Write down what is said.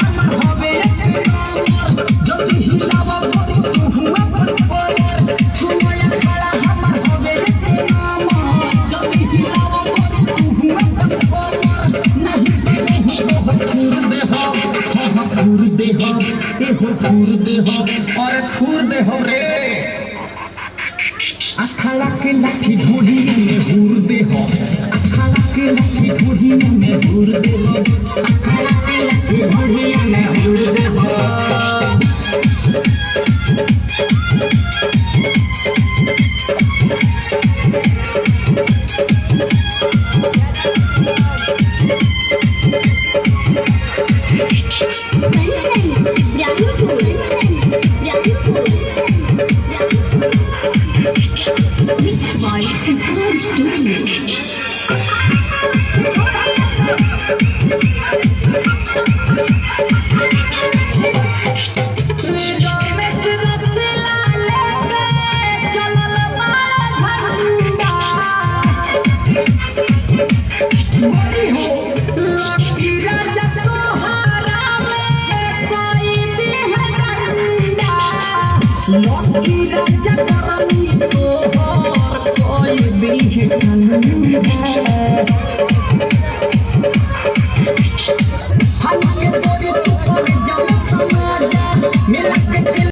हमर हवे जल्दी हिलावा बड़ी तू हुआ पर सुनया खड़ा हमर हवे जल्दी हिलावा बड़ी तू हुआ पर नहीं थूर दे हम अरे थूर दे हम रे अखाड़ा के लाठी ढूंढी में हूर दे हो अखाड़ा के लाठी ढूंढी में हूर दे हो अखाड़ा के लाठी ढूंढी में हूर दे हो कोई भी